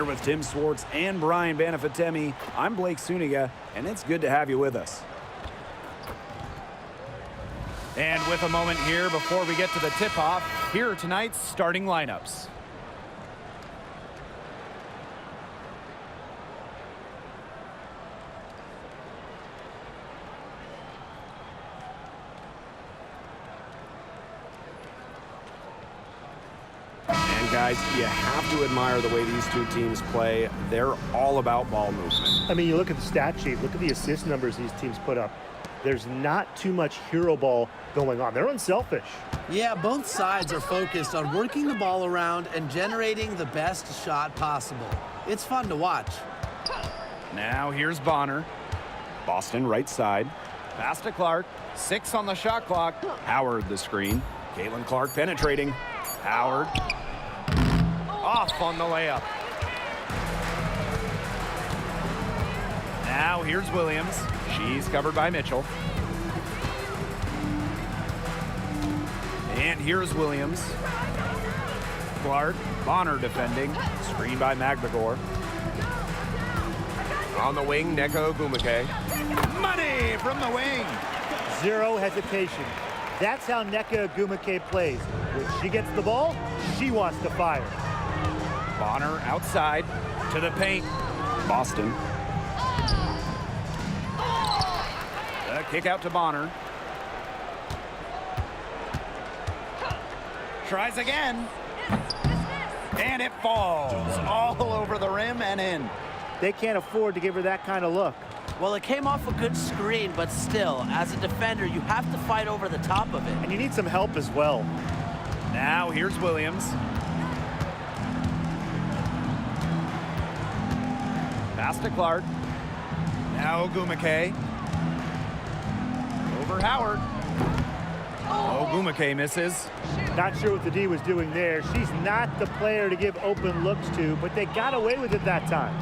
Here with Tim Swartz and Brian Banafitemi, I'm Blake Suniga, and it's good to have you with us. And with a moment here before we get to the tip-off, here are tonight's starting lineups. Guys, you have to admire the way these two teams play. They're all about ball movement. I mean, you look at the stat sheet, look at the assist numbers these teams put up. There's not too much hero ball going on. They're unselfish. Yeah, both sides are focused on working the ball around and generating the best shot possible. It's fun to watch. Now here's Bonner. Boston right side. Pass to Clark. 6 on the shot clock. Howard the screen. Caitlin Clark penetrating. Howard. Off on the layup. Now here's Williams. She's covered by Mitchell. And here's Williams. Clark, Bonner defending. Screen by Magbagor. On the wing, Neko Gumake. Money from the wing. Zero hesitation. That's how Nneka Ogwumike plays. When she gets the ball, she wants to fire. Bonner outside to the paint. Boston. The kick out to Bonner. Tries again. And it falls all over the rim and in. They can't afford to give her that kind of look. Well, it came off a good screen, but still, as a defender, you have to fight over the top of it. And you need some help as well. Now here's Williams. Pass to Clark. Now Ogwumike. Over Howard. Ogwumike misses. Not sure what the D was doing there. She's not the player to give open looks to, but they got away with it that time.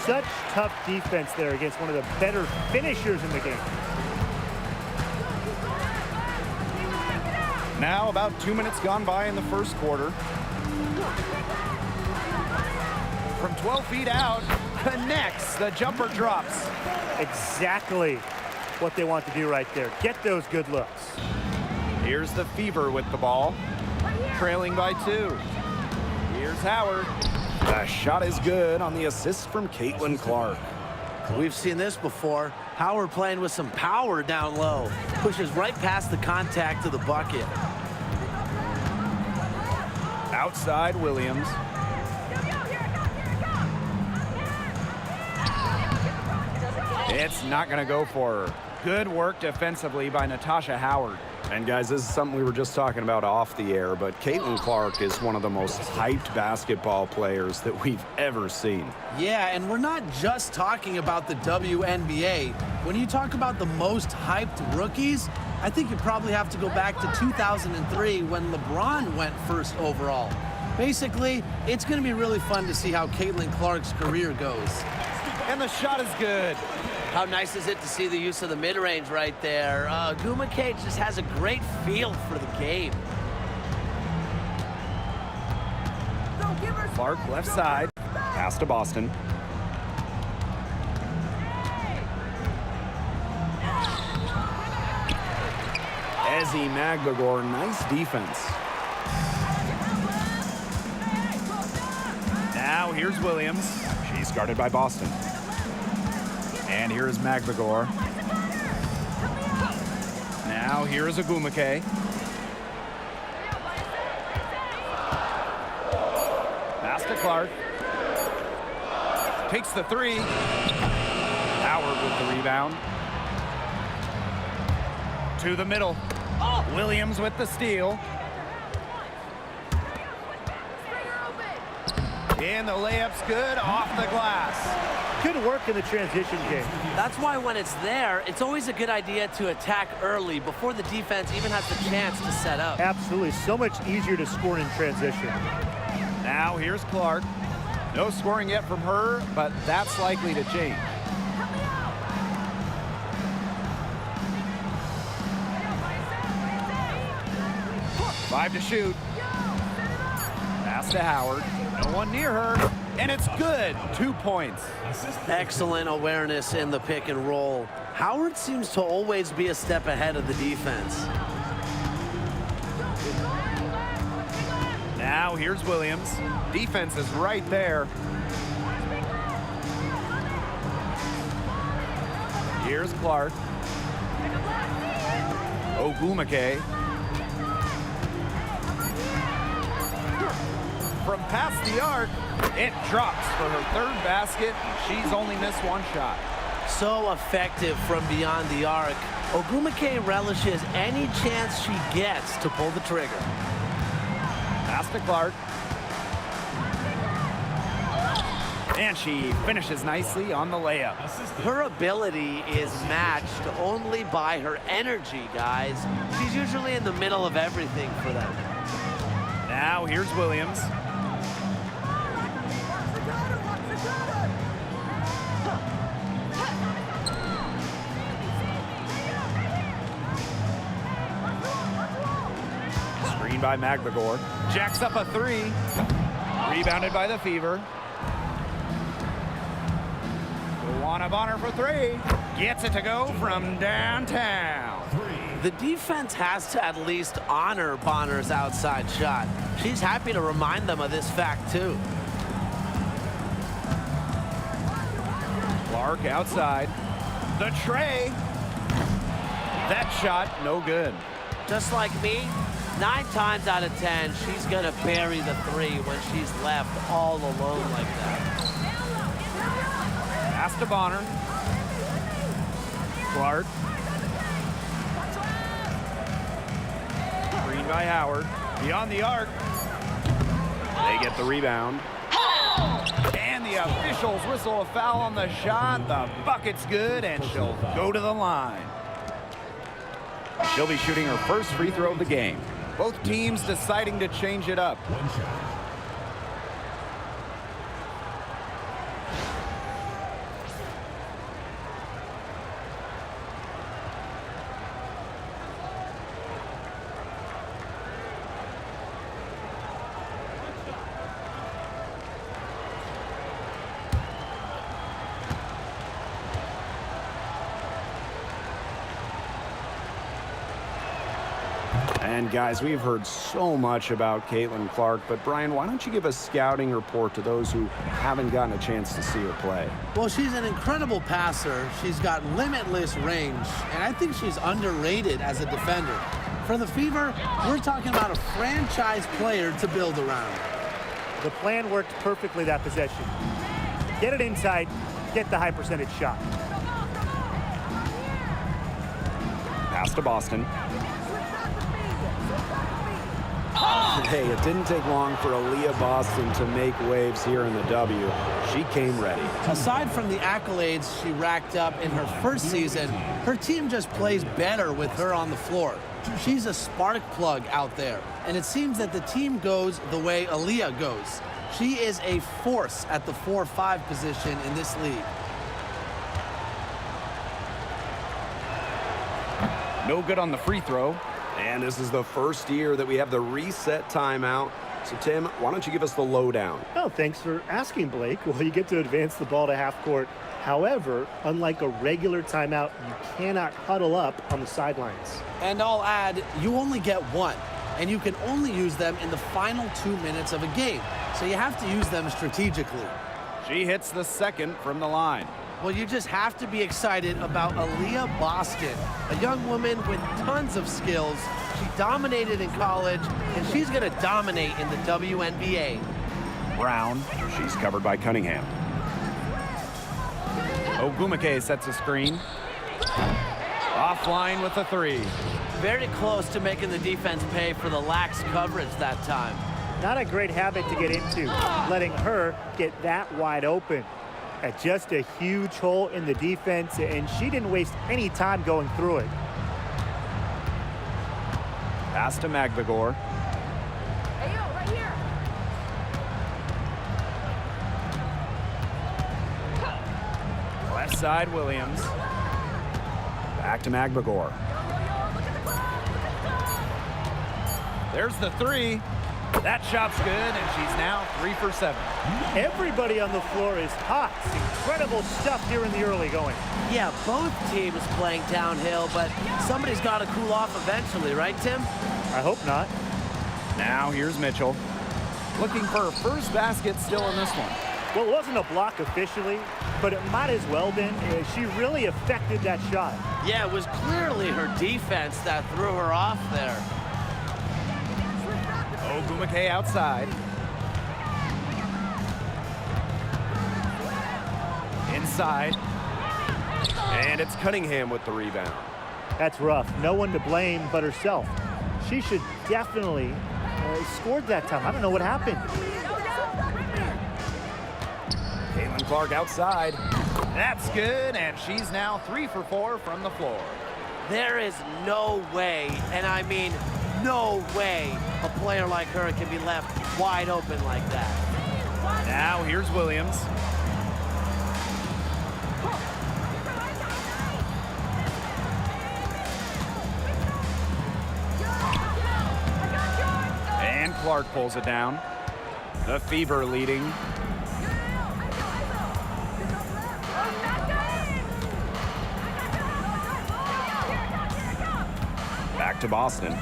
Such tough defense there against one of the better finishers in the game. Now about 2 minutes gone by in the first quarter. From 12 feet out, connects. The jumper drops. Exactly what they want to do right there. Get those good looks. Here's the Fever with the ball. Trailing by 2. Here's Howard. The shot is good on the assist from Caitlin Clark. We've seen this before. Howard playing with some power down low. Pushes right past the contact to the bucket. Outside Williams. It's not going to go for her. Good work defensively by Natasha Howard. And guys, this is something we were just talking about off the air, but Caitlin Clark is one of the most hyped basketball players that we've ever seen. Yeah, and we're not just talking about the WNBA. When you talk about the most hyped rookies, I think you probably have to go back to 2003 when LeBron went first overall. Basically, it's going to be really fun to see how Caitlin Clark's career goes. And the shot is good. How nice is it to see the use of the mid-range right there? Gumake just has a great feel for the game. Clark left side. Pass to Boston. Ezzy Magbagor, nice defense. Now here's Williams. She's guarded by Boston. And here is Magbagor. Now here is Ogwumike. Pass to Clark. Takes the 3. Howard with the rebound. To the middle. Williams with the steal. And the layup's good off the glass. Good work in the transition game. That's why when it's there, it's always a good idea to attack early before the defense even has the chance to set up. Absolutely. So much easier to score in transition. Now here's Clark. No scoring yet from her, but that's likely to change. Five to shoot. Pass to Howard. No one near her. And it's good. 2 points. Excellent awareness in the pick and roll. Howard seems to always be a step ahead of the defense. Now here's Williams. Defense is right there. Here's Clark. Ogumake. From past the arc, it drops for her third basket. She's only missed one shot. So effective from beyond the arc. Ogumake relishes any chance she gets to pull the trigger. Pass to Clark. And she finishes nicely on the layup. Her ability is matched only by her energy, guys. She's usually in the middle of everything for them. Now here's Williams. Screen by Magbagor. Jacks up a three. Rebounded by the Fever. Luana Bonner for three. Gets it to go from downtown. The defense has to at least honor Bonner's outside shot. She's happy to remind them of this fact, too. Clark outside. The tray. That shot, no good. Just like me, 9 times out of 10, she's going to bury the three when she's left all alone like that. Pass to Bonner. Clark. Screen by Howard. Beyond the arc. They get the rebound. And the officials whistle a foul on the shot. The bucket's good, and she'll go to the line. She'll be shooting her first free throw of the game. Both teams deciding to change it up. And guys, we've heard so much about Caitlin Clark, but Brian, why don't you give a scouting report to those who haven't gotten a chance to see her play? Well, she's an incredible passer. She's got limitless range, and I think she's underrated as a defender. For the Fever, we're talking about a franchise player to build around. The plan worked perfectly that possession. Get it inside, get the high percentage shot. Pass to Boston. Hey, it didn't take long for Aaliyah Boston to make waves here in the W. She came ready. Aside from the accolades she racked up in her first season, her team just plays better with her on the floor. She's a spark plug out there, and it seems that the team goes the way Aaliyah goes. She is a force at the 4-5 position in this league. No good on the free throw. And this is the first year that we have the reset timeout. So, Tim, why don't you give us the lowdown? Oh, thanks for asking, Blake. Well, you get to advance the ball to half court. However, unlike a regular timeout, you cannot huddle up on the sidelines. And I'll add, you only get one, and you can only use them in the final 2 minutes of a game. So you have to use them strategically. She hits the second from the line. Well, you just have to be excited about Aaliyah Boston, a young woman with tons of skills. She dominated in college, and she's going to dominate in the WNBA. Brown, she's covered by Cunningham. Ogumake sets a screen. Offline with a three. Very close to making the defense pay for the lax coverage that time. Not a great habit to get into, letting her get that wide open. At just a huge hole in the defense, and she didn't waste any time going through it. Pass to Magbagor. Hey, yo, right here. Left side, Williams. Back to Magbagor. There's the three. That shot's good, and she's now 3 for 7. Everybody on the floor is hot. Incredible stuff here in the early going. Yeah, both teams playing downhill, but somebody's got to cool off eventually, right, Tim? I hope not. Now here's Mitchell. Looking for her first basket still in this one. Well, it wasn't a block officially, but it might as well been. She really affected that shot. Yeah, it was clearly her defense that threw her off there. Ogumake outside. Inside. And it's Cunningham with the rebound. That's rough. No one to blame but herself. She should definitely scored that time. I don't know what happened. Caitlin Clark outside. That's good, and she's now 3 for 4 from the floor. There is no way, and I mean no way, a player like her can be left wide open like that. Now here's Williams. And Clark pulls it down. The Fever leading. Back to Boston.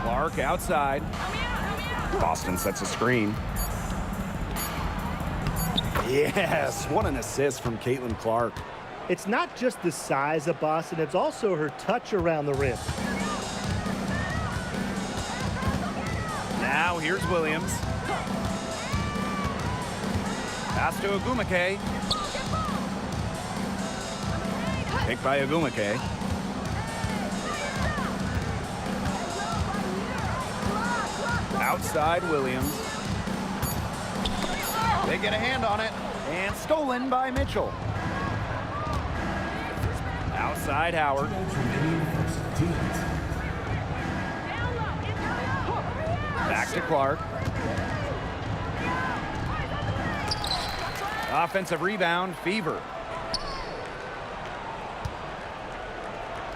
Clark outside. Boston sets a screen. Yes, what an assist from Caitlin Clark. It's not just the size of Boston, it's also her touch around the rim. Now here's Williams. Pass to Ogumake. Picked by Ogumake. Outside Williams. They get a hand on it. And stolen by Mitchell. Outside Howard. Back to Clark. Offensive rebound, Fever.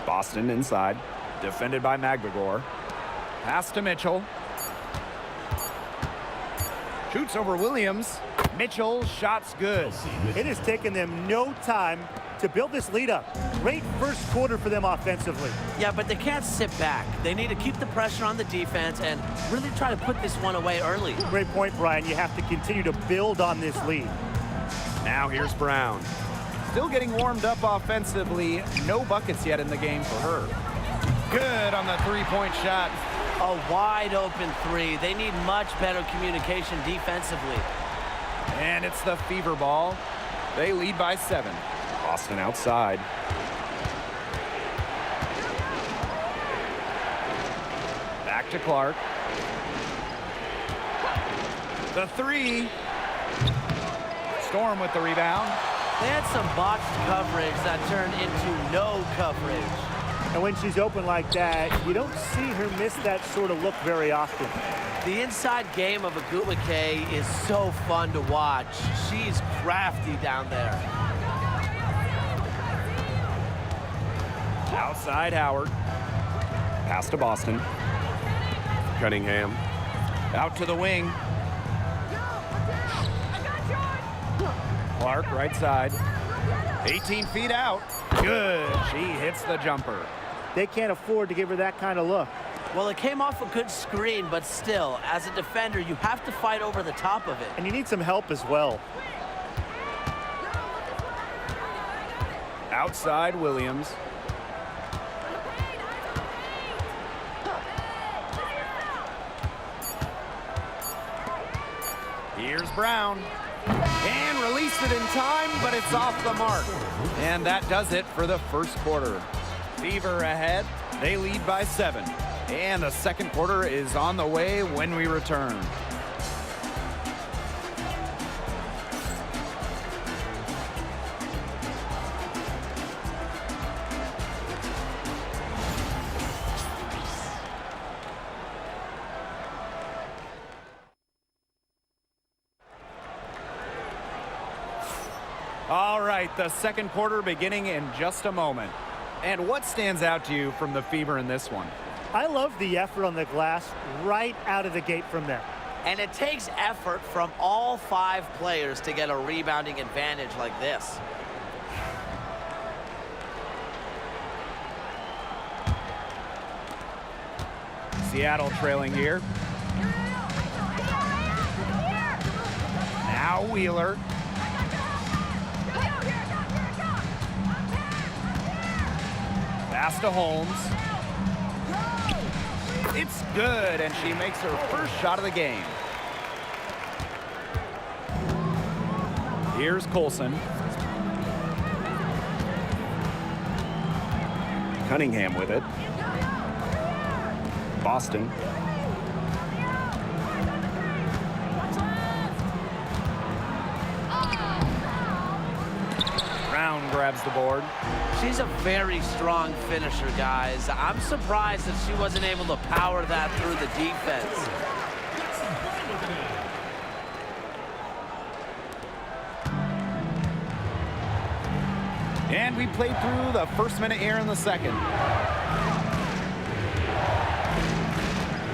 Boston inside. Defended by Magdagor. Pass to Mitchell. Shoots over Williams. Mitchell's shot's good. It has taken them no time to build this lead up. Great first quarter for them offensively. Yeah, but they can't sit back. They need to keep the pressure on the defense and really try to put this one away early. Great point, Brian. You have to continue to build on this lead. Now here's Brown. Still getting warmed up offensively. No buckets yet in the game for her. Good on the three-point shot. A wide open three. They need much better communication defensively. And it's the Fever ball. They lead by 7. Boston outside. Back to Clark. The 3. Storm with the rebound. They had some boxed coverage that turned into no coverage. And when she's open like that, you don't see her miss that sort of look very often. The inside game of Ogumake is so fun to watch. She's crafty down there. Outside Howard. Pass to Boston. Cunningham. Out to the wing. Clark right side. 18 feet out. Good. She hits the jumper. They can't afford to give her that kind of look. Well, it came off a good screen, but still, as a defender, you have to fight over the top of it. And you need some help as well. Outside Williams. Here's Brown. And released it in time, but it's off the mark. And that does it for the first quarter. Fever ahead. They lead by 7. And the second quarter is on the way when we return. All right, the second quarter beginning in just a moment. And what stands out to you from the Fever in this one? I love the effort on the glass right out of the gate from them. And it takes effort from all 5 players to get a rebounding advantage like this. Seattle trailing here. Now Wheeler. Pass to Holmes. It's good, and she makes her first shot of the game. Here's Colson. Cunningham with it. Boston. Brown grabs the board. She's a very strong finisher, guys. I'm surprised that she wasn't able to power that through the defense. And we played through the first minute here in the second.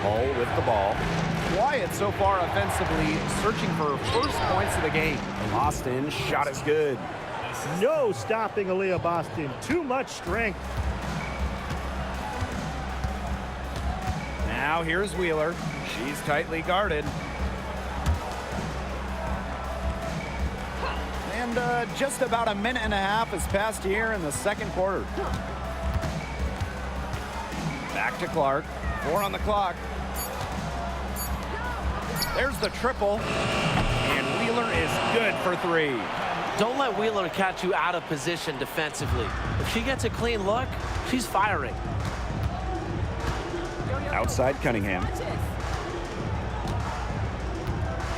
Hull with the ball. Quiet so far offensively, searching for first points of the game. Boston shot is good. No stopping Aaliyah Boston. Too much strength. Now here's Wheeler. She's tightly guarded. And just about a minute and a half has passed here in the second quarter. Back to Clark. 4 on the clock. There's the triple. And Wheeler is good for 3. Don't let Wheeler catch you out of position defensively. If she gets a clean look, she's firing. Outside Cunningham.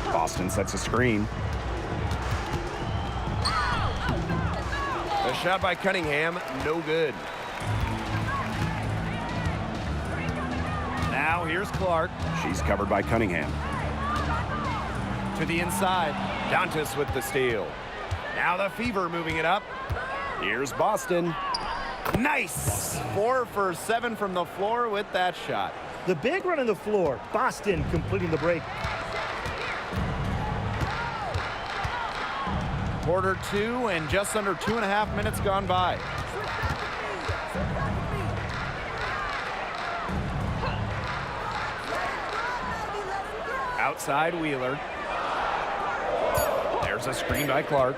Boston sets a screen. A shot by Cunningham, no good. Now here's Clark. She's covered by Cunningham. To the inside. Dantas with the steal. Now the Fever moving it up. Here's Boston. Nice! 4 for 7 from the floor with that shot. The big run on the floor. Boston completing the break. Quarter 2 and just under 2.5 minutes gone by. Outside Wheeler. There's a screen by Clark.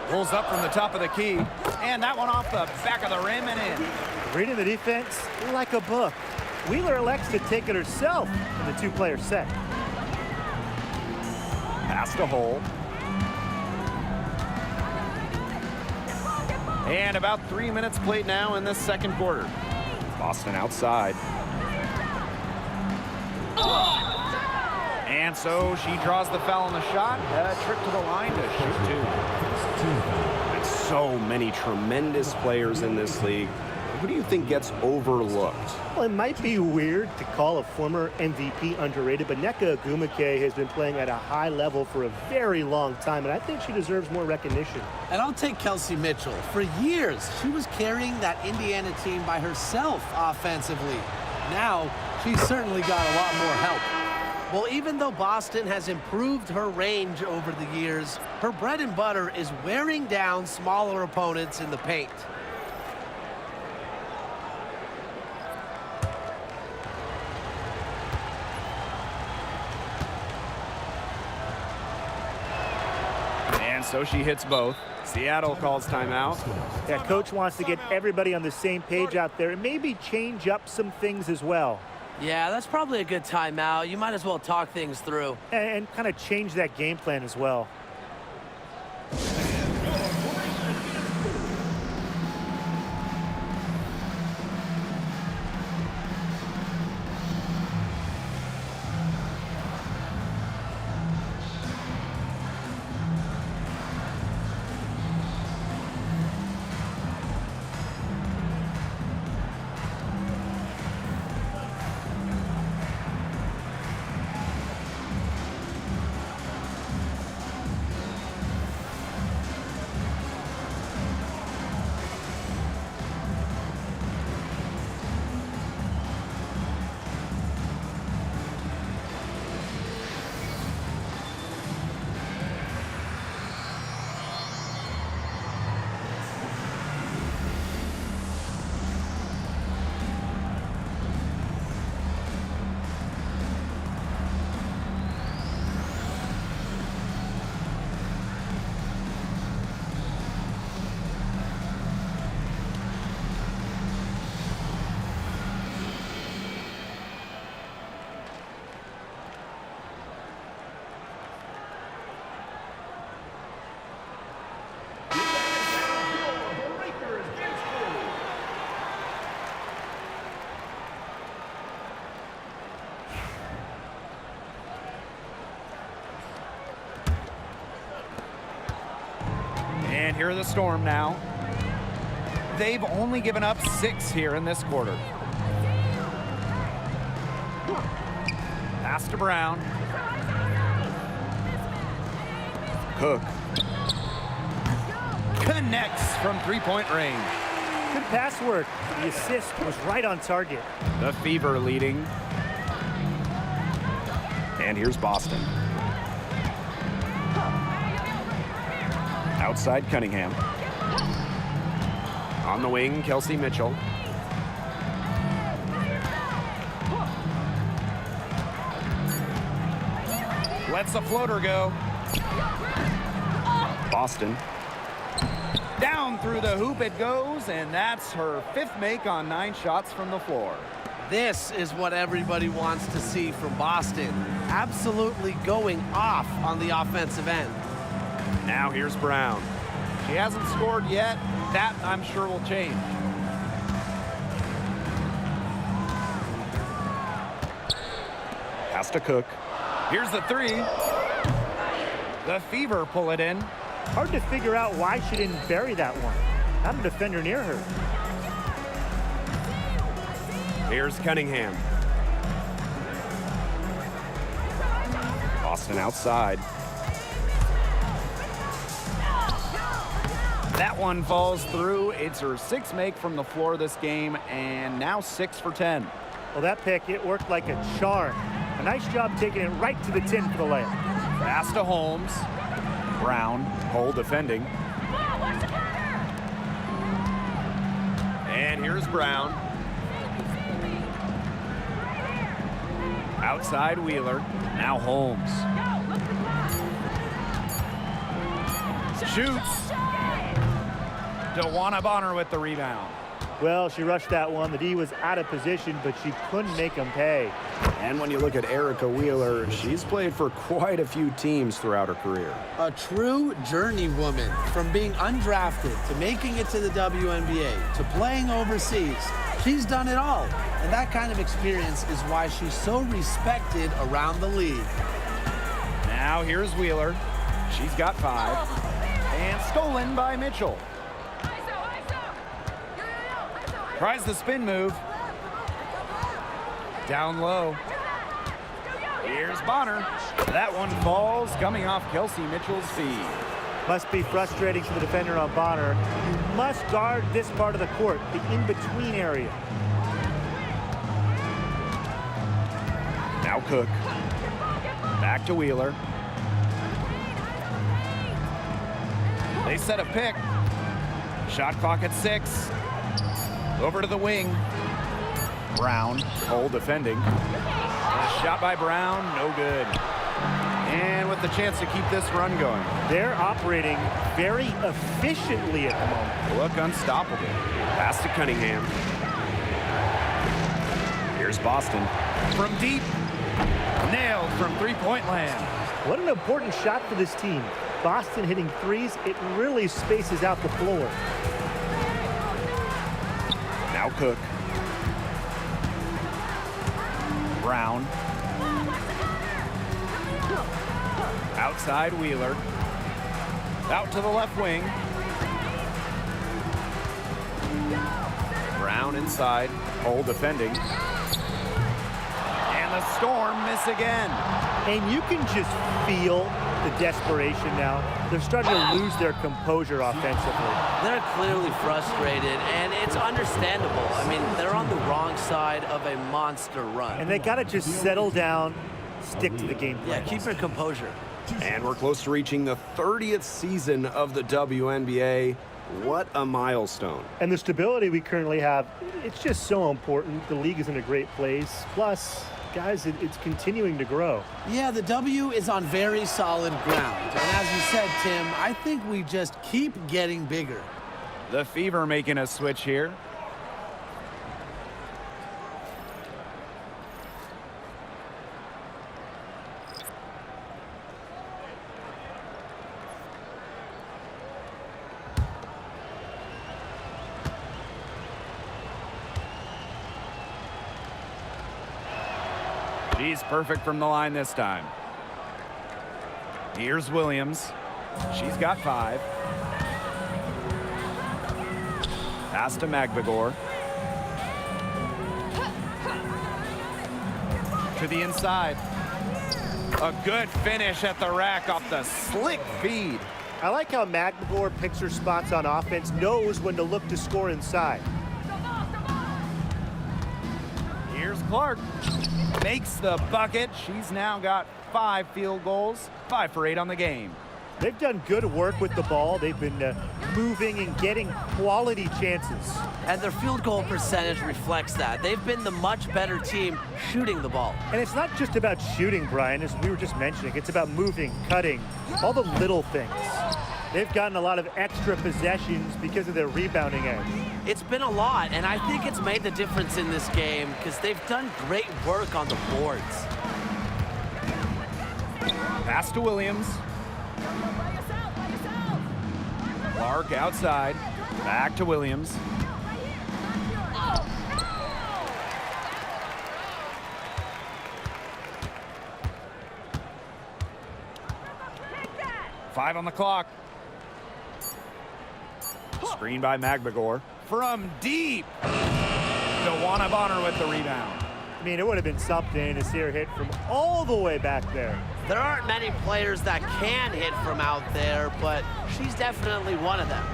Pulls up from the top of the key. And that one off the back of the rim and in. Reading the defense like a book. Wheeler elects to take it herself in the 2-player set. Pass to Hull. And about 3 minutes played now in this second quarter. Boston outside. And so she draws the foul on the shot. A trip to the line to shoot 2. And so many tremendous players in this league. Who do you think gets overlooked? Well, it might be weird to call a former MVP underrated, but Nneka Ogwumike has been playing at a high level for a very long time, and I think she deserves more recognition. And I'll take Kelsey Mitchell. For years, she was carrying that Indiana team by herself offensively. Now, she's certainly got a lot more help. Well, even though Boston has improved her range over the years, her bread and butter is wearing down smaller opponents in the paint. And so she hits both. Seattle calls timeout. Yeah, coach wants to get everybody on the same page out there and maybe change up some things as well. Yeah, that's probably a good timeout. You might as well talk things through. And kind of change that game plan as well. Here are the Storm now. They've only given up 6 here in this quarter. Pass to Brown. Cook. Connects from three-point range. Good pass work. The assist was right on target. The Fever leading. And here's Boston. Outside Cunningham. On the wing, Kelsey Mitchell. Lets the floater go. Boston. Down through the hoop it goes, and that's her 5th make on 9 shots from the floor. This is what everybody wants to see from Boston. Absolutely going off on the offensive end. Now here's Brown. She hasn't scored yet. That, I'm sure, will change. Pass to Cook. Here's the 3. The Fever pull it in. Hard to figure out why she didn't bury that one. Not a defender near her. Here's Cunningham. Boston outside. That one falls through. It's her 6th make from the floor this game, and now 6 for 10. Well, that pick, it worked like a charm. A nice job taking it right to the tin for the layup. Pass to Holmes. Brown, Hole defending. And here's Brown. Outside Wheeler. Now Holmes. Shoots. DeWanna Bonner with the rebound. Well, she rushed that one. The D was out of position, but she couldn't make them pay. And when you look at Erica Wheeler, she's played for quite a few teams throughout her career. A true journeywoman, from being undrafted to making it to the WNBA to playing overseas. She's done it all. And that kind of experience is why she's so respected around the league. Now here's Wheeler. She's got 5. And stolen by Mitchell. Tries the spin move. Down low. Here's Bonner. That one falls, coming off Kelsey Mitchell's feed. Must be frustrating for the defender on Bonner. You must guard this part of the court, the in-between area. Now Cook. Back to Wheeler. They set a pick. Shot clock at 6. Over to the wing. Brown, Hole defending. Shot by Brown, no good. And with the chance to keep this run going. They're operating very efficiently at the moment. Look unstoppable. Pass to Cunningham. Here's Boston. From deep. Nailed from three-point land. What an important shot for this team. Boston hitting threes, it really spaces out the floor. Now Cook. Brown. Outside Wheeler. Out to the left wing. Brown inside. Hole defending. And the Storm miss again. And you can just feel the desperation now. They're starting to lose their composure offensively. They're clearly frustrated, and it's understandable. I mean, they're on the wrong side of a monster run. And they got to just settle down, stick to the game plan. Yeah, keep your composure. And we're close to reaching the 30th season of the WNBA. What a milestone. And the stability we currently have, it's just so important. The league is in a great place. Plus, guys, it's continuing to grow. Yeah, the W is on very solid ground. And as you said, Tim, I think we just keep getting bigger. The Fever making a switch here. She's perfect from the line this time. Here's Williams. She's got 5. Pass to Magbagor. To the inside. A good finish at the rack off the slick feed. I like how Magbagor picks her spots on offense, knows when to look to score inside. Here's Clark. Makes the bucket. She's now got 5 field goals, 5 for 8 on the game. They've done good work with the ball. They've been moving and getting quality chances. And their field goal percentage reflects that. They've been the much better team shooting the ball. And it's not just about shooting, Brian, as we were just mentioning. It's about moving, cutting, all the little things. They've gotten a lot of extra possessions because of their rebounding edge. It's been a lot, and I think it's made the difference in this game because they've done great work on the boards. Pass to Williams. Clark outside. Back to Williams. Five on the clock. Screen by Magbagor. From deep. DeWanna Bonner with the rebound. I mean, it would have been something to see her hit from all the way back there. There aren't many players that can hit from out there, but she's definitely one of them.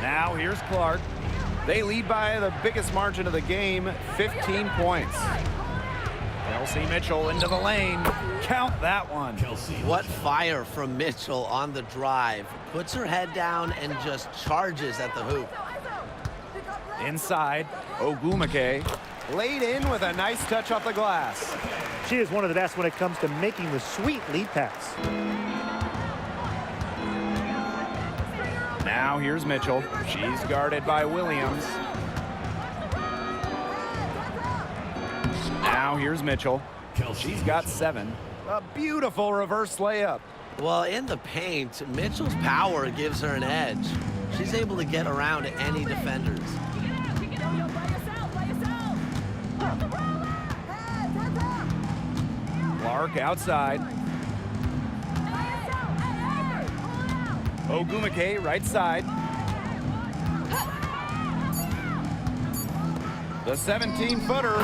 Now here's Clark. They lead by the biggest margin of the game, 15 points. Kelsey Mitchell into the lane. Count that one. What fire from Mitchell on the drive. Puts her head down and just charges at the hoop. Inside, Ogumake. Laid in with a nice touch off the glass. She is one of the best when it comes to making the sweet lead pass. Now here's Mitchell. She's guarded by Williams. Now here's Mitchell. She's got 7. A beautiful reverse layup. Well, in the paint, Mitchell's power gives her an edge. She's able to get around any defenders. Clark outside. Ogumake right side. The 17-footer.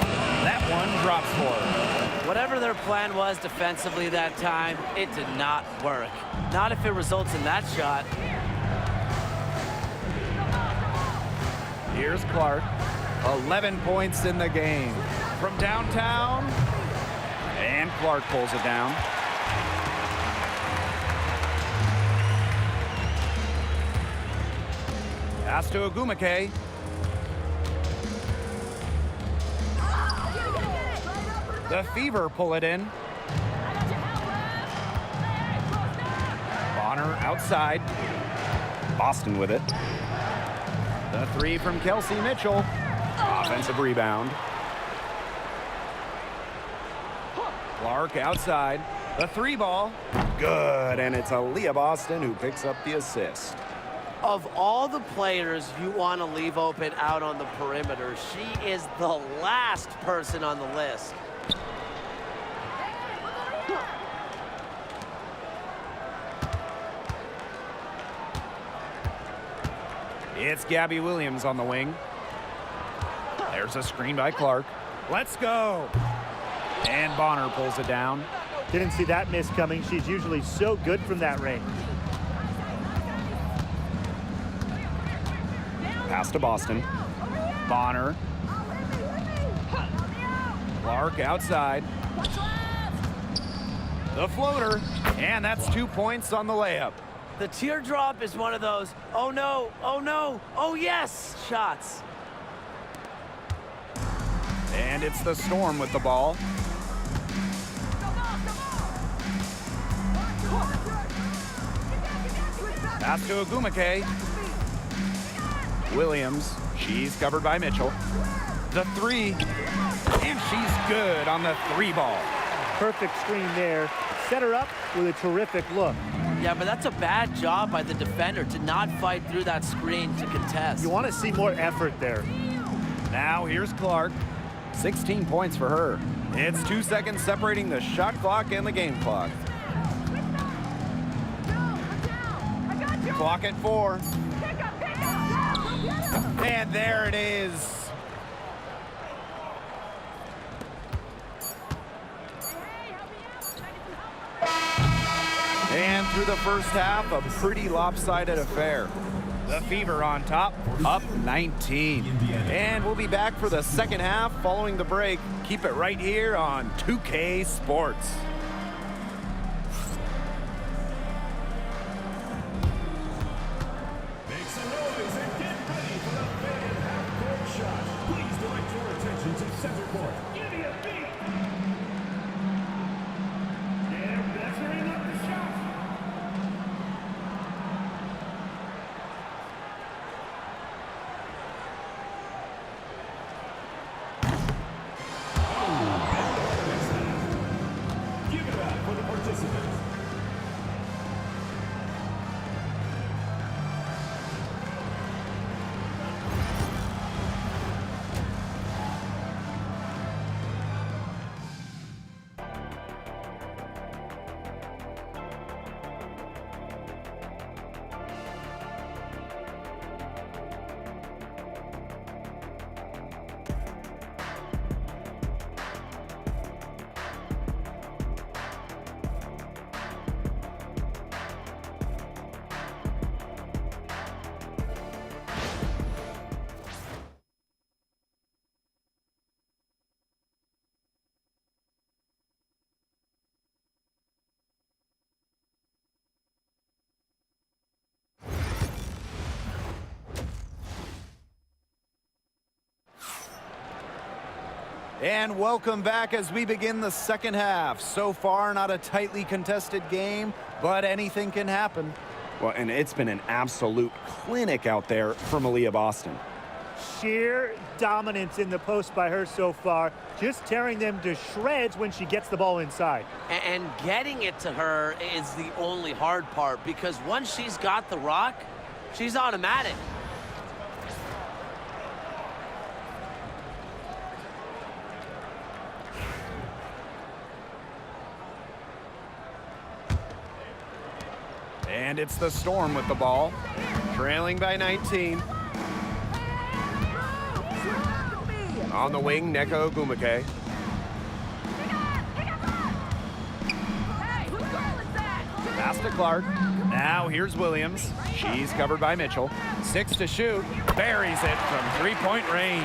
That one drops for her. Whatever their plan was defensively that time, it did not work. Not if it results in that shot. Here's Clark. 11 points in the game. From downtown. And Clark pulls it down. Pass to Ogumake. The Fever pull it in. Bonner outside. Boston with it. The 3 from Kelsey Mitchell. Offensive rebound. Clark outside. The 3 ball. Good, and it's Aaliyah Boston who picks up the assist. Of all the players you want to leave open out on the perimeter, she is the last person on the list. It's Gabby Williams on the wing. There's a screen by Clark. Let's go. And Bonner pulls it down. Didn't see that miss coming. She's usually so good from that range. Pass to Boston. Bonner. Clark outside. The floater. And that's 2 points on the layup. The teardrop is one of those, oh no, oh yes, shots. And it's the Storm with the ball. Pass to Ogumake. Williams. She's covered by Mitchell. The 3. And she's good on the 3 ball. Perfect screen there. Set her up with a terrific look. Yeah, but that's a bad job by the defender to not fight through that screen to contest. You want to see more effort there. Now here's Clark. 16 points for her. It's 2 seconds separating the shot clock and the game clock. Clock at 4. And there it is. And through the first half, a pretty lopsided affair. The Fever on top, up 19. And we'll be back for the second half following the break. Keep it right here on 2K Sports. Make some noise and get ready for the fan half-court shot. Please direct your attention to center court. Give me a beat. Yeah, that's where he knocked the shot. Give it up for the participants. And welcome back as we begin the second half. So far, not a tightly contested game, but anything can happen. Well, and it's been an absolute clinic out there from Aaliyah Boston. Sheer dominance in the post by her so far, just tearing them to shreds when she gets the ball inside. And getting it to her is the only hard part, because once she's got the rock, she's automatic. And it's the Storm with the ball, trailing by 19. On the wing, Neko Ogumake. Pass to Clark. Now here's Williams. She's covered by Mitchell. 6 to shoot. Buries it from three-point range.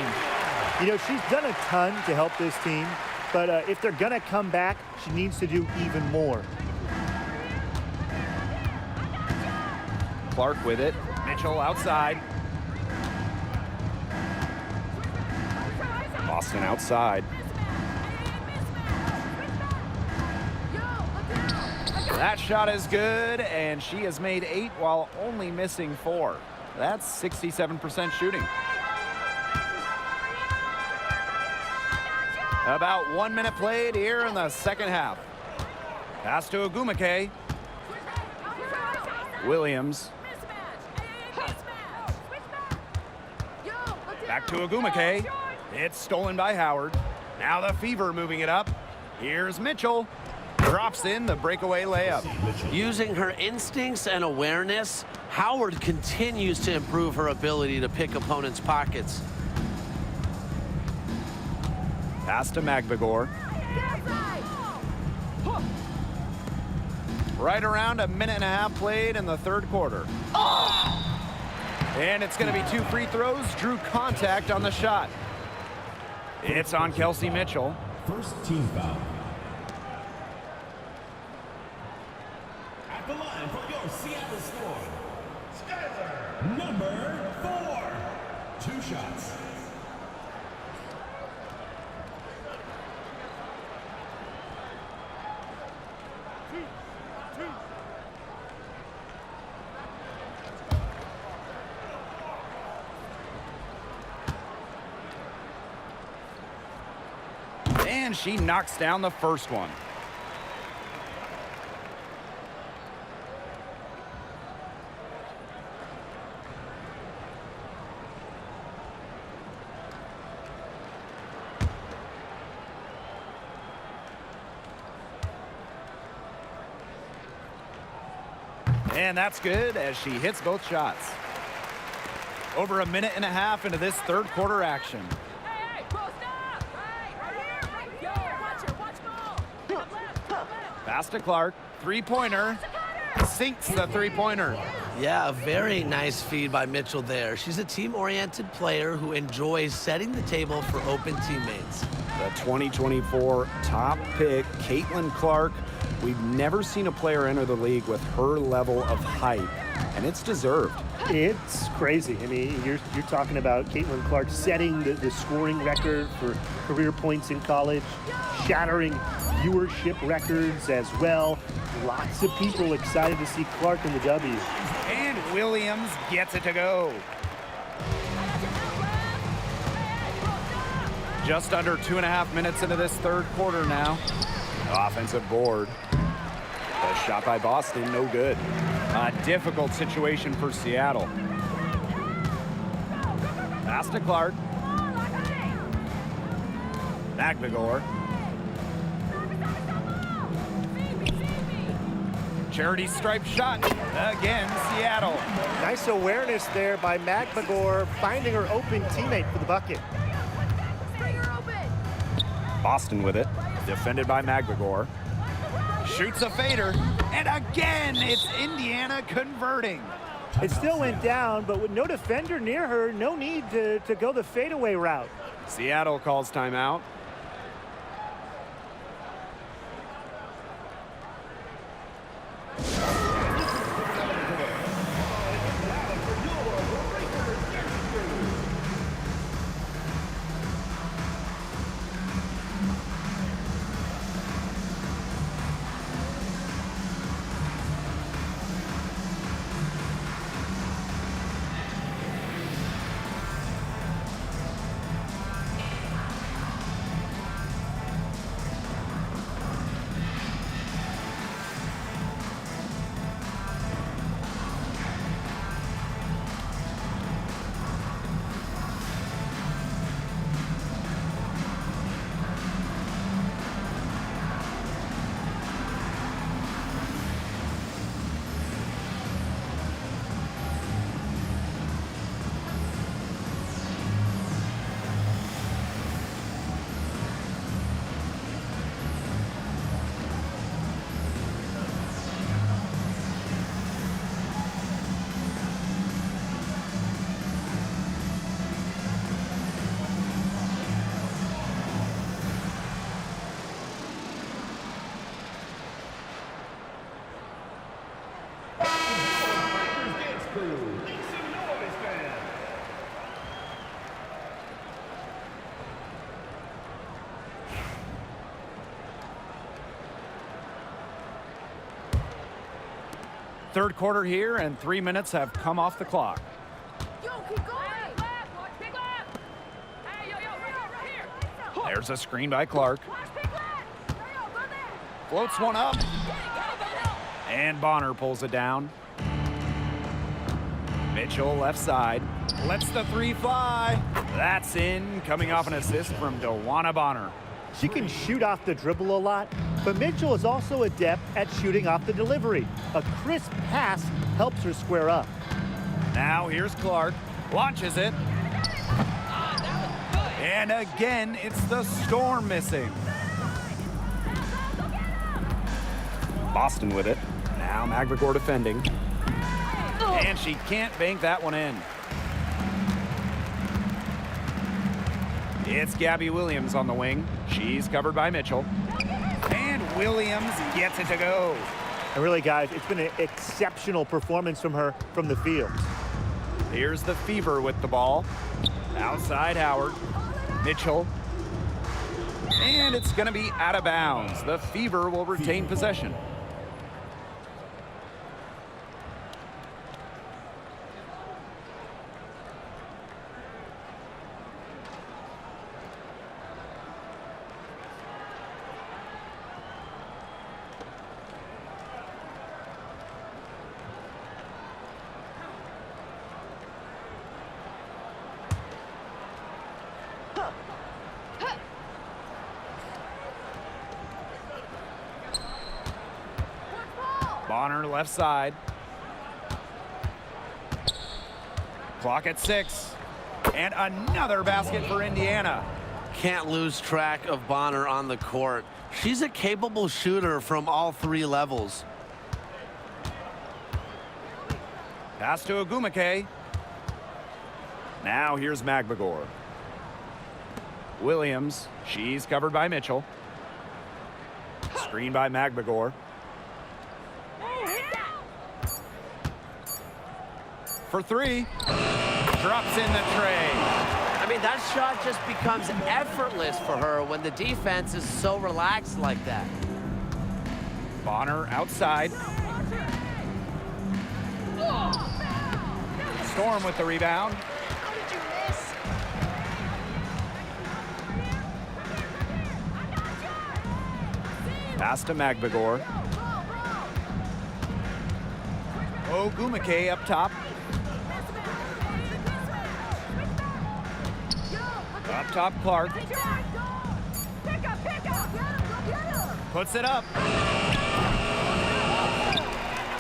You know, she's done a ton to help this team, but if they're going to come back, she needs to do even more. Clark with it. Mitchell outside. Boston outside. That shot is good, and she has made 8 while only missing 4. That's 67% shooting. About 1 minute played here in the second half. Pass to Ogumake. Williams. Back to Ogumake. It's stolen by Howard. Now the Fever moving it up. Here's Mitchell. Drops in the breakaway layup. Using her instincts and awareness, Howard continues to improve her ability to pick opponents' pockets. Pass to Magbagor. Right around a minute and a half played in the third quarter. And it's going to be 2 free throws. Drew contact on the shot. It's on Kelsey Mitchell. First team foul. At the line for your Seattle Storm, Skyler, number 4. 2 shots. And she knocks down the first one. And that's good as she hits both shots. Over a minute and a half into this third quarter action. Hey, post up! Hey, right here, right here! Watch it, watch ball! Left. Pass to Clark. Three-pointer. Sinks the three-pointer. Yeah, a very nice feed by Mitchell there. She's a team-oriented player who enjoys setting the table for open teammates. The 2024 top pick, Caitlin Clark. We've never seen a player enter the league with her level of hype, and it's deserved. It's crazy. I mean, you're talking about Caitlin Clark setting the scoring record for career points in college, shattering viewership records as well. Lots of people excited to see Clark in the W. And Williams gets it to go. Just under 2.5 minutes into this third quarter now. Offensive board. The shot by Boston, no good. A difficult situation for Seattle. Pass to Clark. Magbagor. Charity stripe shot. Again, Seattle. Nice awareness there by Magbagor, finding her open teammate for the bucket. Boston with it. Defended by Magbagor. Shoots a fader. And again, it's Indiana converting. It still went down, but with no defender near her, no need to go the fadeaway route. Seattle calls timeout. Third quarter here, and 3 minutes have come off the clock. Yo, keep going! Big left! Hey, yo, right here! There's a screen by Clark. Big left! Go there! Floats one up. And Bonner pulls it down. Mitchell left side. Lets the three fly. That's in, coming off an assist from DeWanna Bonner. She can shoot off the dribble a lot, but Mitchell is also adept at shooting off the delivery. A crisp pass helps her square up. Now here's Clark. Launches it. And again, it's the Storm missing. Boston with it. Now Magbagor defending. And she can't bank that one in. It's Gabby Williams on the wing. She's covered by Mitchell. And Williams gets it to go. And really, guys, it's been an exceptional performance from her from the field. Here's the Fever with the ball. Outside Howard. Mitchell. And it's going to be out of bounds. The Fever will retain possession. Bonner left side. Clock at 6. And another basket for Indiana. Can't lose track of Bonner on the court. She's a capable shooter from all 3 levels. Pass to Agumake. Now here's Magbagor. Williams. She's covered by Mitchell. Screen by Magbagor. For 3. Drops in the tray. I mean, that shot just becomes effortless for her when the defense is so relaxed like that. Bonner outside. Storm with the rebound. Pass to Magbagor. Ogumake up top. Up top, Clark. Puts it up.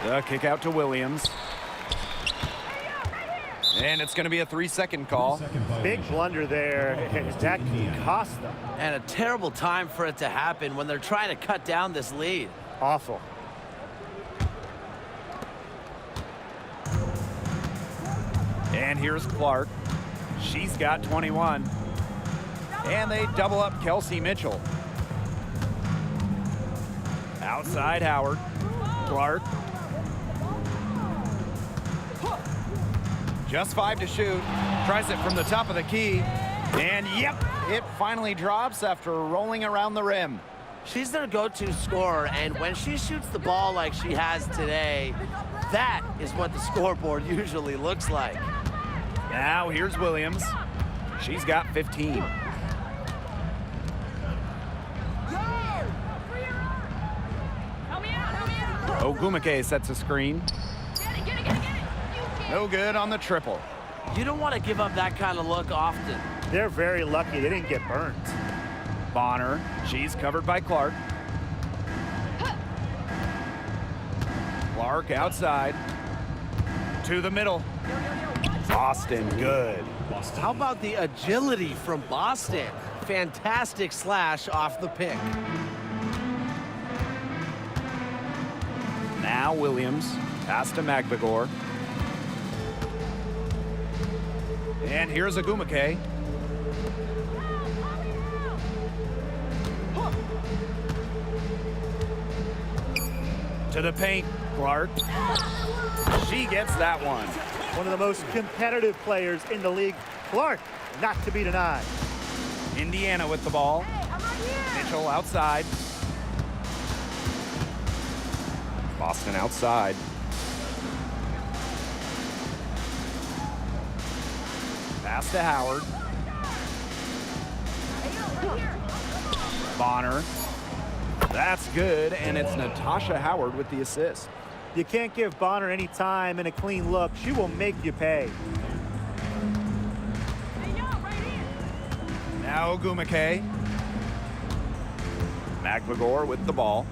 The kick out to Williams. And it's going to be a 3-second call. Big blunder there. That can cost them. And a terrible time for it to happen when they're trying to cut down this lead. Awful. And here's Clark. She's got 21. And they double up Kelsey Mitchell. Outside Howard. Clark. Just 5 to shoot. Tries it from the top of the key. And yep, it finally drops after rolling around the rim. She's their go-to scorer, and when she shoots the ball like she has today, that is what the scoreboard usually looks like. Now here's Williams. She's got 15. Ogumake sets a screen. No good on the triple. You don't want to give up that kind of look often. They're very lucky they didn't get burnt. Bonner, she's covered by Clark. Clark outside. To the middle. Boston, good. How about the agility from Boston? Fantastic slash off the pick. Now Williams, pass to Magbagor. And here's Agumake. To the paint, Clark. She gets that one. One of the most competitive players in the league. Clark, not to be denied. Indiana with the ball. Mitchell outside. Boston outside. Pass to Howard. Bonner. That's good, and it's Natasha Howard with the assist. You can't give Bonner any time and a clean look. She will make you pay. Now Ogumake. Magbagor with the ball.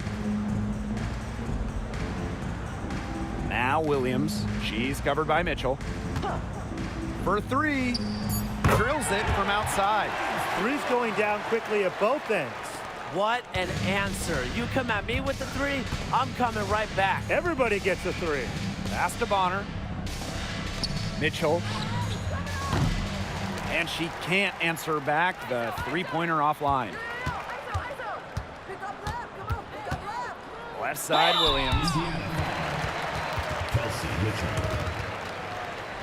Now Williams. She's covered by Mitchell. For 3. Drills it from outside. Three's going down quickly at both ends. What an answer. You come at me with the 3, I'm coming right back. Everybody gets a 3. Pass to Bonner. Mitchell. And she can't answer back. The 3-pointer offline. Left side, Williams. Kelsey Mitchell.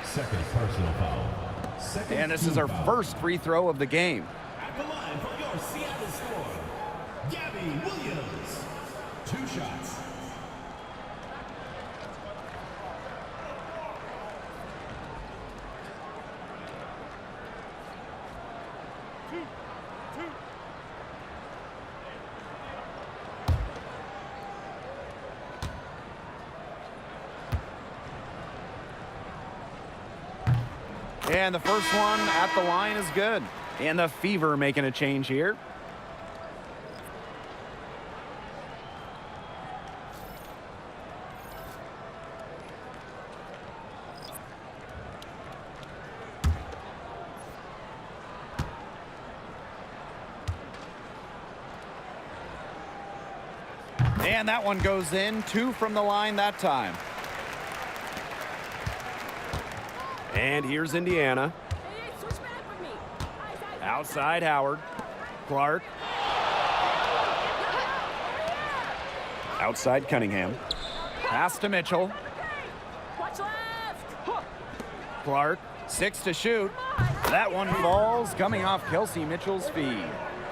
Second personal foul. Second And this is our first free throw of the game. At the line for your Seattle Storm, Gabby Williams. 2 shots. And the first one at the line is good. And the Fever making a change here. And that one goes in. 2 from the line that time. And here's Indiana. Hey, switch back with me. Outside Howard. Clark. Outside Cunningham. Pass to Mitchell. Watch left. Clark, 6 to shoot. That one falls, coming off Kelsey Mitchell's feed.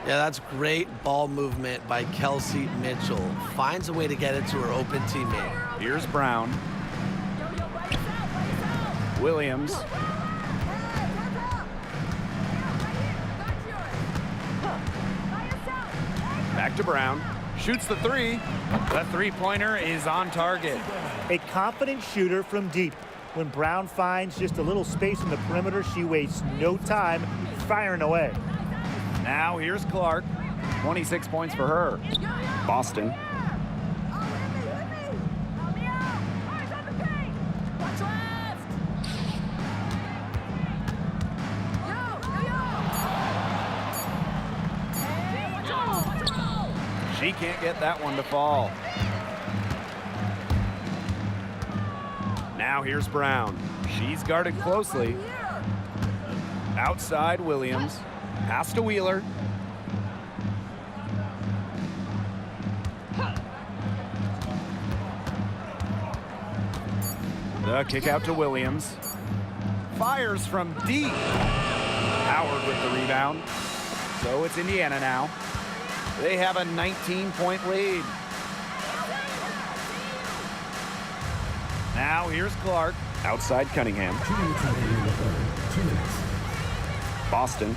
Yeah, that's great ball movement by Kelsey Mitchell. Finds a way to get it to her open teammate. Here's Brown. Williams. Back to Brown. Shoots the 3. The three-pointer is on target. A confident shooter from deep. When Brown finds just a little space in the perimeter, she wastes no time firing away. Now here's Clark. 26 points for her. Boston. Watch left. Hey, watch out. She can't get that one to fall. Now here's Brown. She's guarded closely. Outside Williams. Pass to Wheeler. The kick out to Williams. Fires from deep. Howard with the rebound. So it's Indiana now. They have a 19-point lead. Now here's Clark. Outside Cunningham. Boston.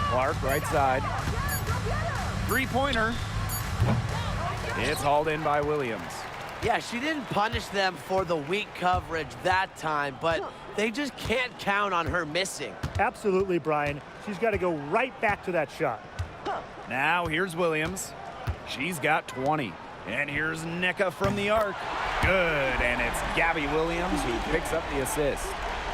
Clark right side. Three-pointer. It's hauled in by Williams. Yeah, she didn't punish them for the weak coverage that time, but they just can't count on her missing. Absolutely, Brian. She's got to go right back to that shot. Now here's Williams. She's got 20. And here's Nneka from the arc. Good, and it's Gabby Williams who picks up the assist.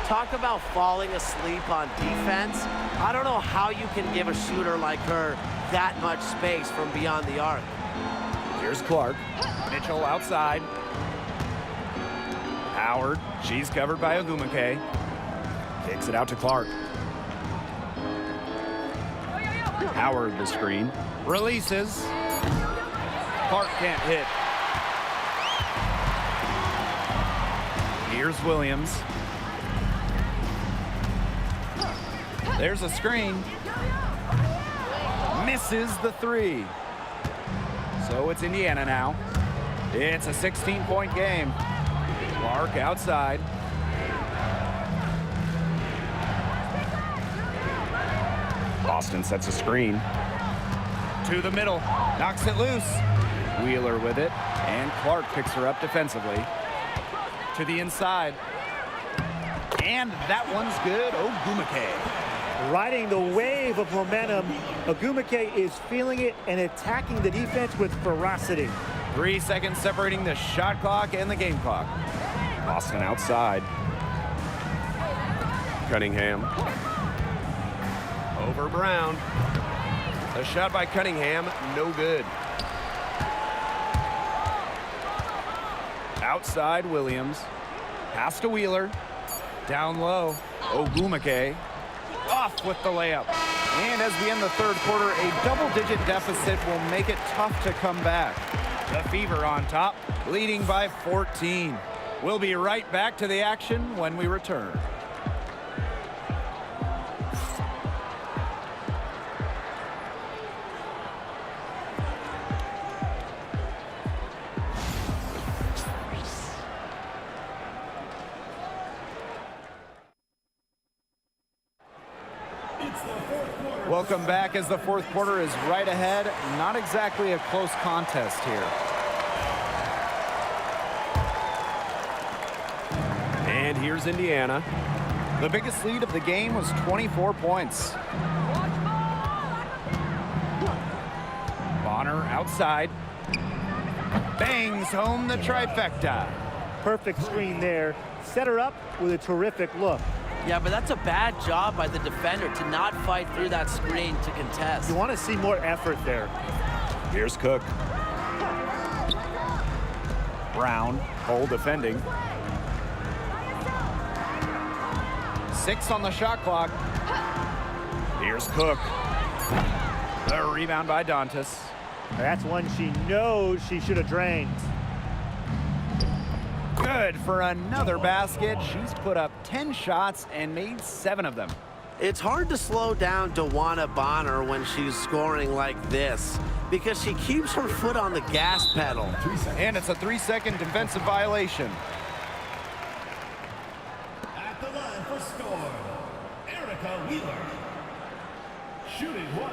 Talk about falling asleep on defense. I don't know how you can give a shooter like her that much space from beyond the arc. Here's Clark. Mitchell outside. Howard, she's covered by Ogumake. Kicks it out to Clark. Howard the screen. Releases. Clark can't hit. Here's Williams. There's a screen. Misses the 3. So it's Indiana now. It's a 16-point game. Clark outside. Boston sets a screen. To the middle. Knocks it loose. Wheeler with it. And Clark picks her up defensively. To the inside. And that one's good. Ogumake. Riding the wave of momentum, Ogumake is feeling it and attacking the defense with ferocity. 3 seconds separating the shot clock and the game clock. Boston outside. Cunningham. Over Brown. A shot by Cunningham, no good. Outside Williams. Pass to Wheeler. Down low. Ogumake. Off with the layup. And as we end the third quarter, a double-digit deficit will make it tough to come back. The Fever on top, leading by 14. We'll be right back to the action when we return. Welcome back as the fourth quarter is right ahead. Not exactly a close contest here. And here's Indiana. The biggest lead of the game was 24 points. Bonner outside. Bangs home the trifecta. Perfect screen there. Set her up with a terrific look. Yeah, but that's a bad job by the defender to not fight through that screen to contest. You want to see more effort there. Here's Cook. Brown, Hole defending. 6 on the shot clock. Here's Cook. The rebound by Dantas. That's one she knows she should have drained. Good for another basket. She's put up 10 shots and made 7 of them. It's hard to slow down Dewana Bonner when she's scoring like this because she keeps her foot on the gas pedal. And it's a 3-second defensive violation. At the line for Storm, Erica Wheeler. Shooting 1.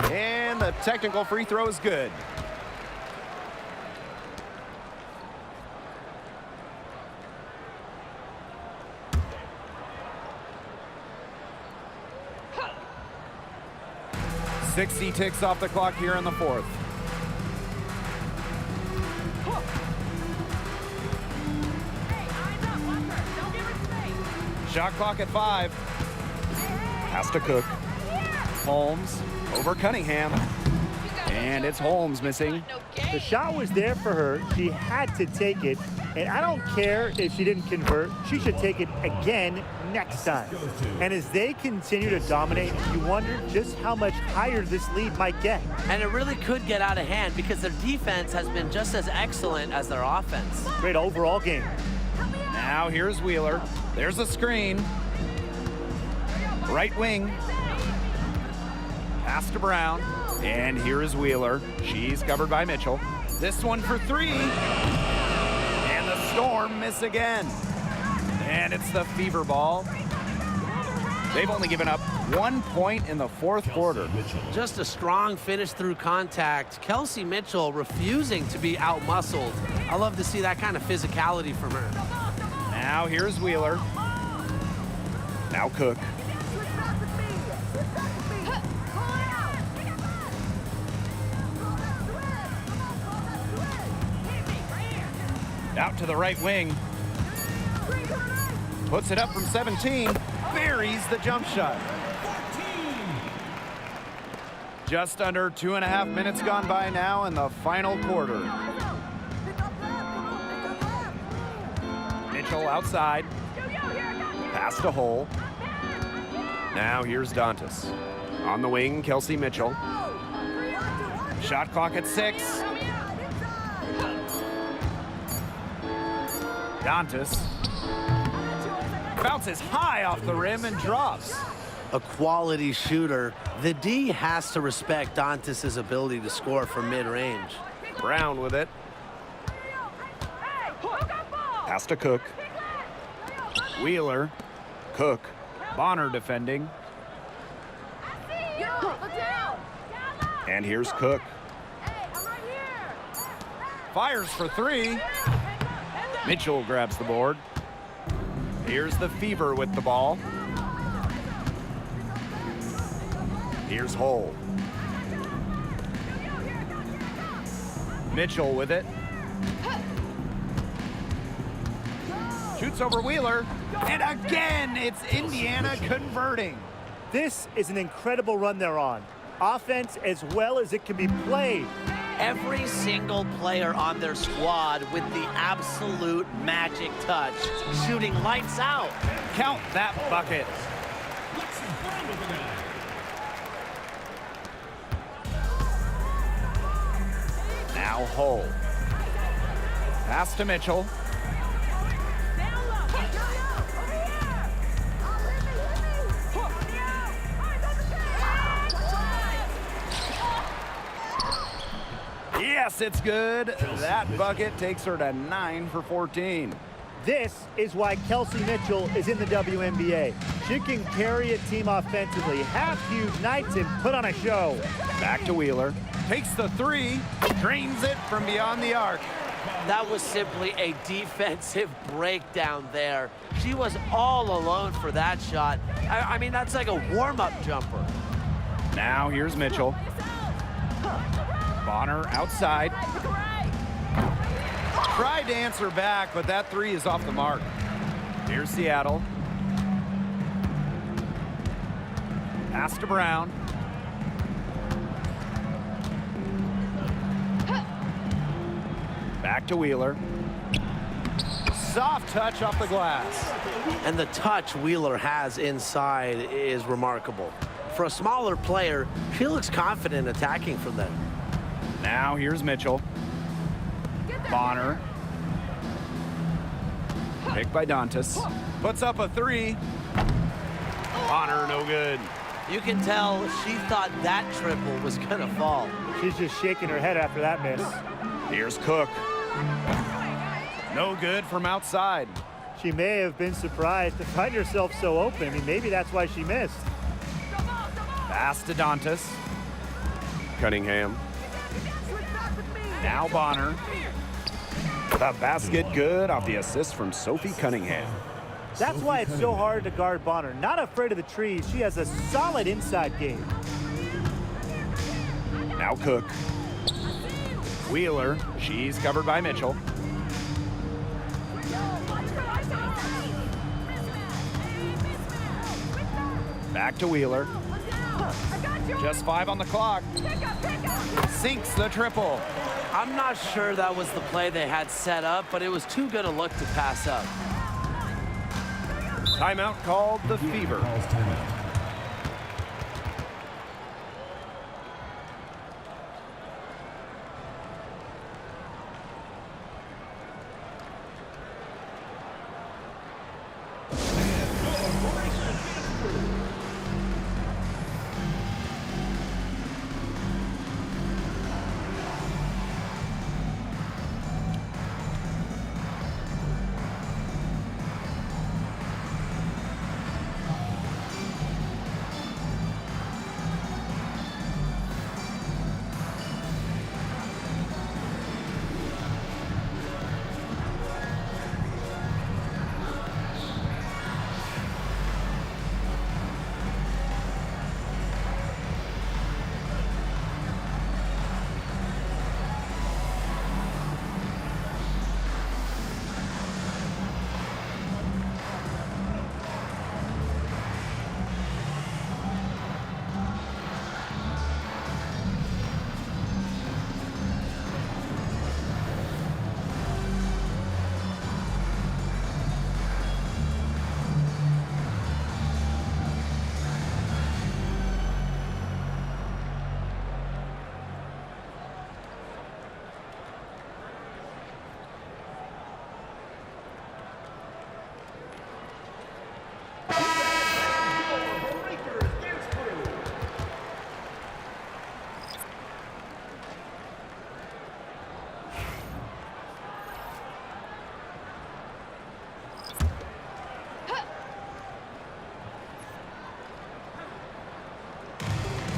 And the technical free throw is good. .60 ticks off the clock here in the 4th. Shot clock at 5. Pass to Cook. Holmes over Cunningham. And it's Holmes missing. The shot was there for her. She had to take it. And I don't care if she didn't convert. She should take it again next time. And as they continue to dominate, you wonder just how much higher this lead might get. And it really could get out of hand because their defense has been just as excellent as their offense. Great overall game. Now here's Wheeler. There's a screen. Right wing. Pass to Brown. And here is Wheeler. She's covered by Mitchell. This one for 3. And the Storm miss again. And it's the Fever ball. They've only given up 1 point in the 4th quarter. Just a strong finish through contact. Kelsey Mitchell refusing to be outmuscled. I love to see that kind of physicality from her. Now here's Wheeler. Now Cook. Out to the right wing. Puts it up from 17. Buries the jump shot. Just under 2.5 minutes gone by now in the final quarter. Mitchell outside. Pass to Hole. Now here's Dantas. On the wing, Kelsey Mitchell. Shot clock at 6. Dantas bounces high off the rim and drops. A quality shooter. The D has to respect Dantas' ability to score from mid-range. Brown with it. Pass to Cook. Wheeler. Cook. Bonner defending. And here's Cook. Fires for 3. Mitchell grabs the board. Here's the Fever with the ball. Here's Hole. Mitchell with it. Shoots over Wheeler. And again, it's Indiana converting. This is an incredible run they're on. Offense as well as it can be played. Every single player on their squad with the absolute magic touch, shooting lights out. Count that bucket. Now Hole. Pass to Mitchell. Yes, it's good. That bucket takes her to 9 for 14. This is why Kelsey Mitchell is in the WNBA. She can carry a team offensively, have huge nights, and put on a show. Back to Wheeler. Takes the 3, drains it from beyond the arc. That was simply a defensive breakdown there. She was all alone for that shot. I mean, that's like a warm-up jumper. Now here's Mitchell. Bonner outside. Tried to answer back, but that three is off the mark. Here's Seattle. Pass to Brown. Back to Wheeler. Soft touch off the glass. And the touch Wheeler has inside is remarkable. For a smaller player, she looks confident attacking from there. Now here's Mitchell. Bonner. Picked by Dantas. Puts up a three. Bonner, no good. You can tell she thought that triple was gonna fall. She's just shaking her head after that miss. Here's Cook. No good from outside. She may have been surprised to find herself so open. I mean, maybe that's why she missed. Pass to Dantas. Cunningham. Now Bonner. The basket good off the assist from Sophie Cunningham. That's why it's so hard to guard Bonner. Not afraid of the trees. She has a solid inside game. Now Cook. Wheeler. She's covered by Mitchell. Back to Wheeler. Just 5 on the clock. Sinks the triple. I'm not sure that was the play they had set up, but it was too good a look to pass up. Timeout called the Fever. Calls timeout.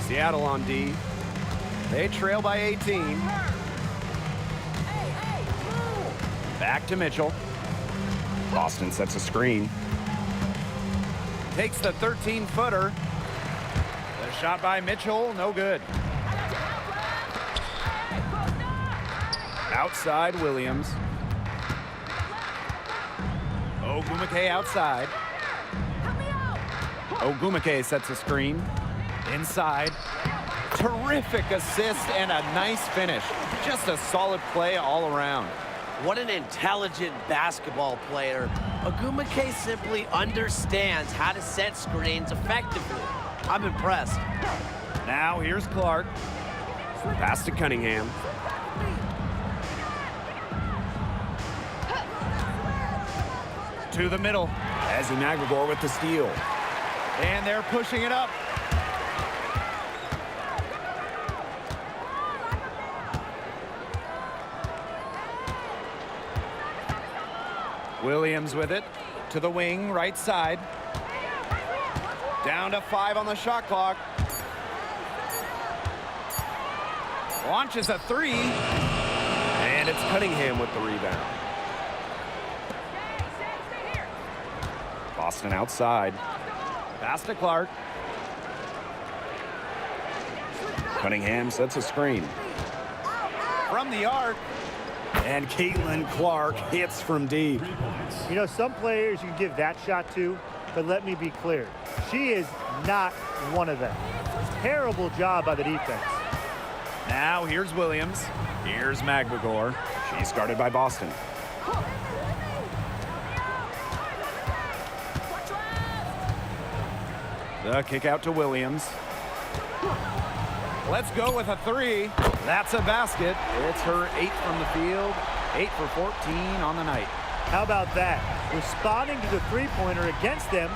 Seattle on D. They trail by 18. Back to Mitchell. Boston sets a screen. Takes the 13-footer. The shot by Mitchell, no good. Outside Williams. Ogumake outside. Ogumake sets a screen. Inside. Terrific assist and a nice finish. Just a solid play all around. What an intelligent basketball player. Ogumake simply understands how to set screens effectively. I'm impressed. Now here's Clark. Pass to Cunningham. To the middle. Ezzy Magregor with the steal. And they're pushing it up. Williams with it. To the wing, right side. Down to 5 on the shot clock. Launches a 3. And And it's Cunningham with the rebound. Stay here. Boston outside. Pass to Clark. Cunningham sets a screen. From the arc. And Caitlin Clark hits from deep. You know, some players you can give that shot to, but let me be clear. She is not one of them. Terrible job by the defense. Now here's Williams. Here's Magbagor. She's guarded by Boston. The kick out to Williams. Let's go with a three. That's a basket. It's her 8 from the field. 8 for 14 on the night. How about that? Responding to the three-pointer against them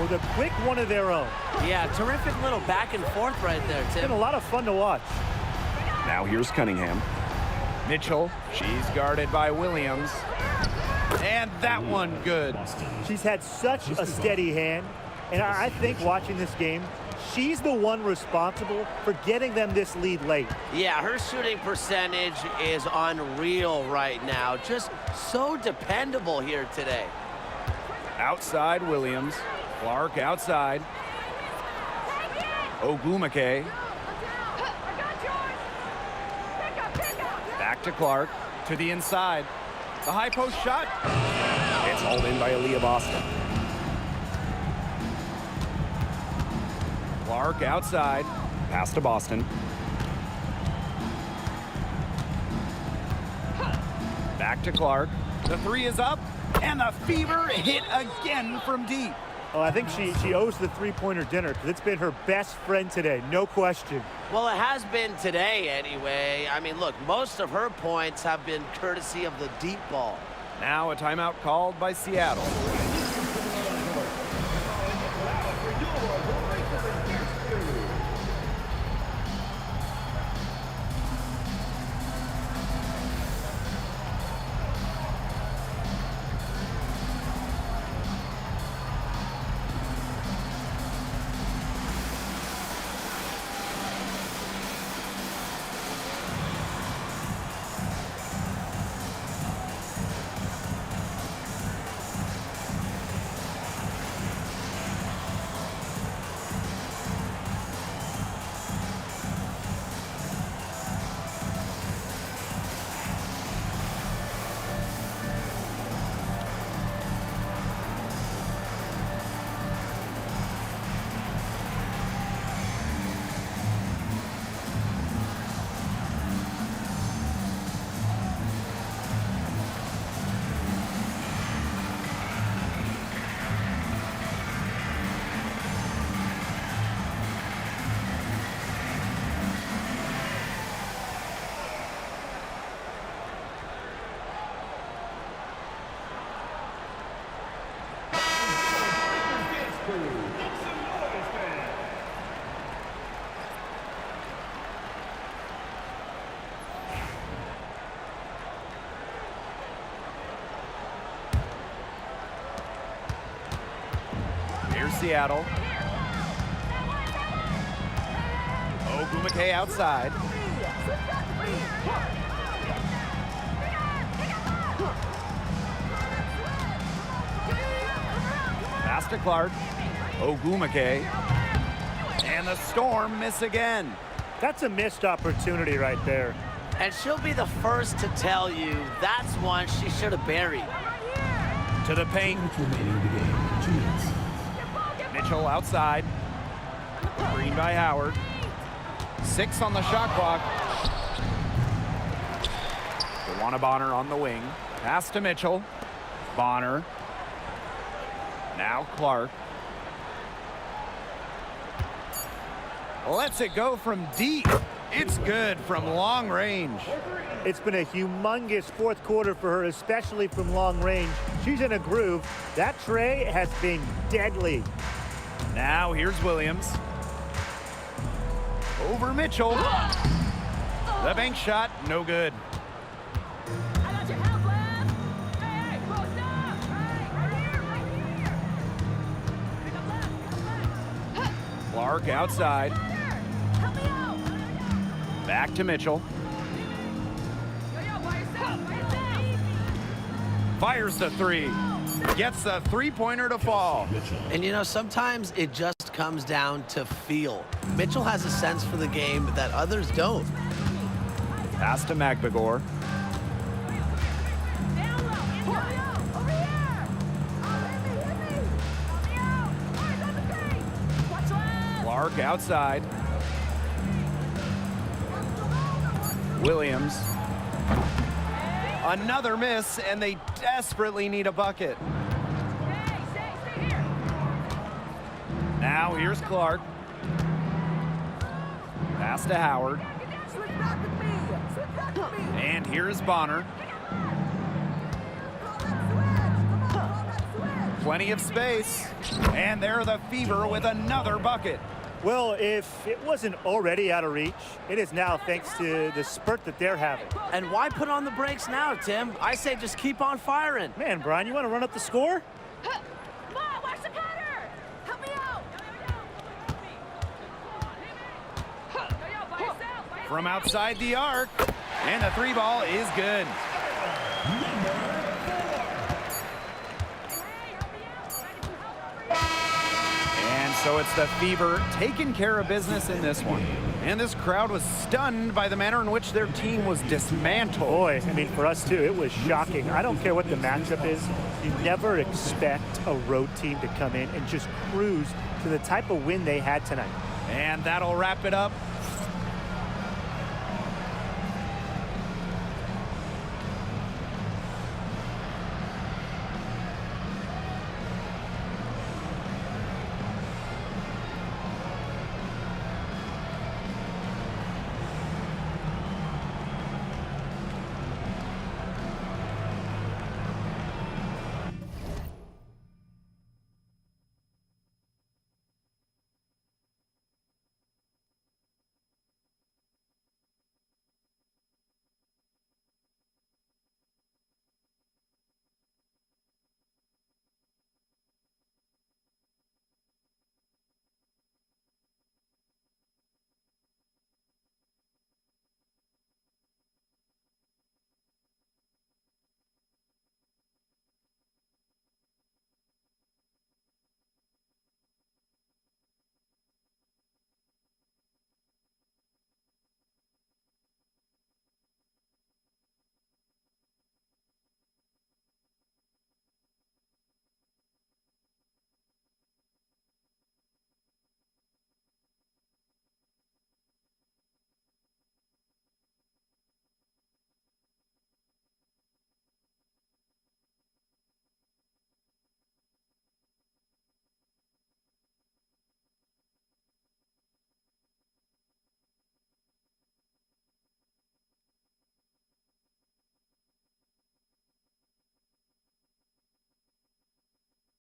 with a quick one of their own. Yeah, terrific little back and forth right there, It's Tim. been a lot of fun to watch. Now here's Cunningham. Mitchell, she's guarded by Williams. And that one good. She's had such a steady hand, and I think watching this game, she's the one responsible for getting them this lead late. Yeah, her shooting percentage is unreal right now. Just so dependable here today. Outside Williams. Clark outside. Ogumake. Back to Clark. To the inside. The high post shot. It's hauled in by Aaliyah Boston. Clark outside. Pass to Boston. Back to Clark. The three is up. And the fever hit again from deep. Oh, I think she owes the three-pointer dinner because it's been her best friend today, no question. Well, it has been today anyway. I mean, look, most of her points have been courtesy of the deep ball. Now a timeout called by Seattle. Here's Seattle. Ogumake outside. Pass to Clark. Ogumake. And the Storm miss again. That's a missed opportunity right there. And she'll be the first to tell you that's one she should have buried. To the paint. Mitchell outside. Green by Howard. 6 on the shot clock. DeWanna Bonner on the wing. Pass to Mitchell. Bonner. Now Clark. Lets it go from deep. It's good from long range. It's been a humongous fourth quarter for her, especially from long range. She's in a groove. That tray has been deadly. Now here's Williams. Over Mitchell. The bank shot, no good. I got your help, left. Hey, close up. Right here. Pick up left. Clark outside. Help me out. Back to Mitchell. Yo, by yourself. Fires the three. Gets the three-pointer to fall. And you know, sometimes it just comes down to feel. Mitchell has a sense for the game that others don't. Pass to Magbagor. Down low. Hurry up. Over here. Oh, hit me. Help me out. Boys, on the paint. Watch left. Clark outside. Williams. Another miss, and they desperately need a bucket. Stay here. Now here's Clark. Pass to Howard. Switch back with me. Switch back with me. And here's Bonner. Plenty of space. And there the Fever with another bucket. Well, if it wasn't already out of reach, it is now thanks to the spurt that they're having. And why put on the brakes now, Tim? I say just keep on firing. Man, Brian, you want to run up the score? Come on, watch the cutter. Help me out. From outside the arc. And the three ball is good. And so it's the Fever taking care of business in this one. And this crowd was stunned by the manner in which their team was dismantled. Boy, I mean, for us too, it was shocking. I don't care what the matchup is. You never expect a road team to come in and just cruise to the type of win they had tonight. And that'll wrap it up